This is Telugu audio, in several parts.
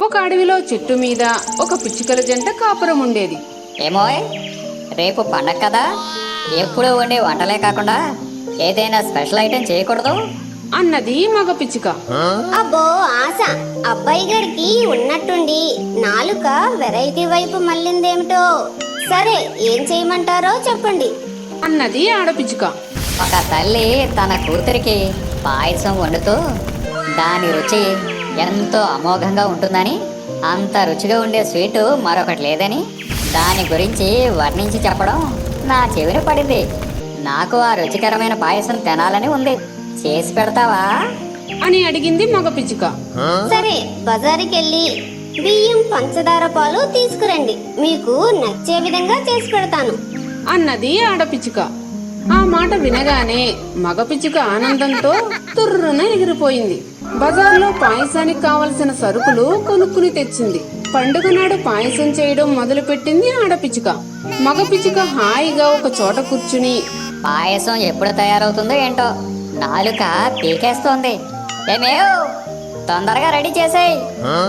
ఒక అడవిలో చెట్టు మీద ఒక పిచ్చుకల జంట కాపురం ఉండేది. ఏమోయ్, రేపు పండగ కదా, ఎప్పుడు వండే వంటలే కాకుండా ఏదైనా స్పెషల్ ఐటెం చేయకూడదు అన్నది మగ పిచ్చుక. అబ్బో ఆశ, అబ్బాయి గారికి ఉన్నట్టుండి నాలుక వెరైటీ వైపు మళ్ళిందేమిటో. సరే, ఏం చేయమంటారో చెప్పండి అన్నది ఆడపిచ్చుక. ఒక తల్లి తన కూతురికి పాయసం వండుతూ దాని రుచి ఎంతో అమోఘంగా ఉంటుందని, అంత రుచిగా ఉండే స్వీటు మరొకటి లేదని దాని గురించి వర్ణించి చెప్పడం నా చెవిన పడింది. నాకు ఆ రుచికరమైన పాయసం తినాలని ఉంది, చేసి పెడతావా అని అడిగింది మగ పిచ్చుక. సరే, బజారుకెళ్ళి బియ్యం, పంచదార, పాలు తీసుకురండి. మీకు నచ్చే విధంగా చేసి పెడతాను అన్నది ఆడపిచ్చుక. ఆ మాట వినగానే మగ పిచ్చుక ఆనందంతో తుర్రున ఎగిరిపోయింది. బజార్లో పాయసానికి కావలసిన సరుకులు కొనుక్కుని తెచ్చింది. పండుగ నాడు పాయసం చేయడం మొదలు పెట్టింది ఆడపిచ్చుక. మగ పిచ్చుక హాయిగా ఒక చోట కూర్చుని పాయసం ఎప్పుడు తయారవుతుందో ఏంటో, నాలుక పీకేస్తోంది. ఏమేవ్, తొందరగా రెడీ చేసేయ్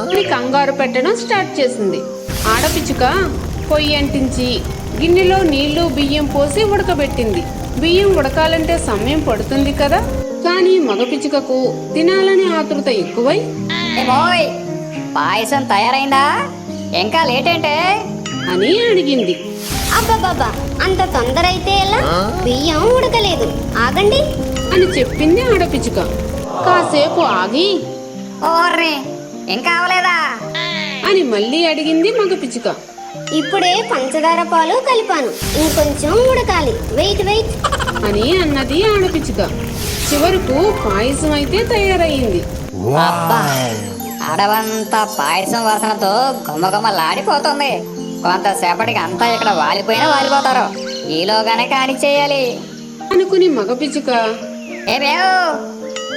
అని కంగారు పెట్టడం స్టార్ట్ చేసింది. ఆడపిచ్చుక పొయ్యి అంటించి గిన్నెలో నీళ్లు, బియ్యం పోసి ఉడకబెట్టింది. బియ్యం ఉడకాలంటే సమయం పడుతుంది కదా, కానీ మగ పిచ్చుకకు తినాలని ఆతృత ఎక్కువై ఏమోయ్, పాయసం తయారైందా, ఇంకా లేట్ ఏంటే అని అడిగింది. అబ్బబ్బబ్బా, అంత తొందర అయితే ఎలా? బియ్యం ఉడకలేదు, ఆగండి అని చెప్పింది ఆడపిచ్చుక. కాసేపు ఆగి ఓర్రే, ఇంకా అవలేదా అని మళ్ళీ అడిగింది మగ పిచ్చుక. ఇప్పుడే పంచదార, పాలు కలిపాను, ఇంకొంచెం ఉడకాలి, వెయిట్ వెయిట్ అని అన్నది ఆడపిచ్చుక. చివరకు పాయసం అయితే తయారయ్యింది. అబ్బా, అడవంతా పాయసం వాసనతో గుమ్మగుమ్మలాడిపోతుంది. కొంతసేపటికి అంతా ఇక్కడ వాలిపోతారు. ఈలోగానే కాని చేయాలి అనుకుని మగ పిచ్చుక ఏమేవ్,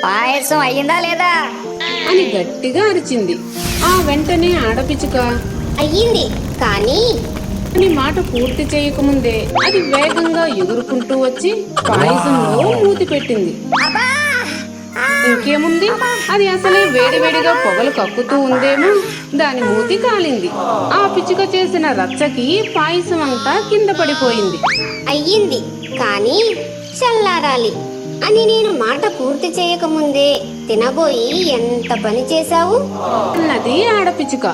పాయసం అయ్యిందా లేదా అని గట్టిగా అరిచింది. ఆ వెంటనే ఆడపిచ్చుక అయ్యింది, కానీ అని మాట పూర్తి చేయకముందే అది వేగంగా ఎగురుకుంటూ వచ్చి పాయసంలో మూతి పెట్టింది. ఇంకేముంది, అది అసలే వేడివేడిగా పొగలు కక్కుతూ ఉందేమో, దాని మూతి కాలింది. ఆ పిచ్చుక చేసిన రచ్చకి పాయసం అంతా కింద పడిపోయింది. అయ్యింది, కానీ చల్లారాలి అని నేను మాట పూర్తి చేయకముందే తినబోయి ఎంత పని చేశావు అన్నది ఆడపిచ్చుక.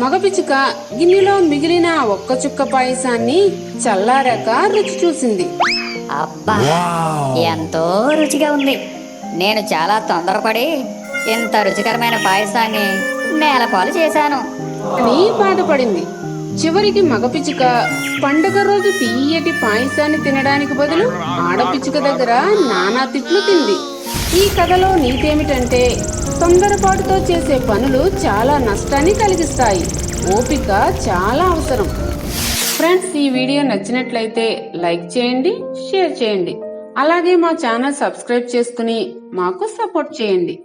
మగ పిచ్చుక గిన్నెలో మిగిలిన ఒక్క చుక్క పాయసాన్ని చల్లారాక రుచి చూసింది. అబ్బా, ఎంతో రుచిగా ఉంది. నేను చాలా తొందరపడి ఇంత రుచికరమైన పాయసాన్ని నేలపాలు చేశాను అని బాధపడింది. చివరికి మగ పిచ్చుక పండుగ రోజు తీయటి పాయసాన్ని తినడానికి బదులు ఆడపిచ్చుక దగ్గర నానా తిట్లు తింది. ఈ కథలో నీతేమిటంటే, తొందరపాటుతో చేసే పనులు చాలా నష్టాన్ని కలిగిస్తాయి. ఓపిక చాలా అవసరం. ఫ్రెండ్స్, ఈ వీడియో నచ్చినట్లయితే లైక్ చేయండి, షేర్ చేయండి. అలాగే మా ఛానల్ సబ్స్క్రైబ్ చేసుకుని మాకు సపోర్ట్ చేయండి.